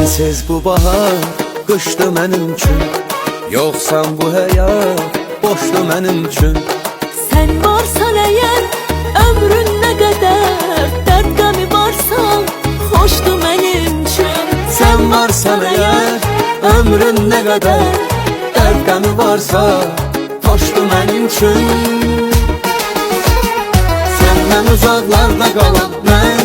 Sensiz bu bahar qışdı mənim üçün, yoxsan bu həyat boşdu mənim üçün. Sen varsan eğer ömrün ne kadar, dert gami varsa hoştu benim için. Sen varsan eğer ömrün ne kadar, dert qəmi varsa hoşdu mənim üçün. Senden uzaklarda kalan mən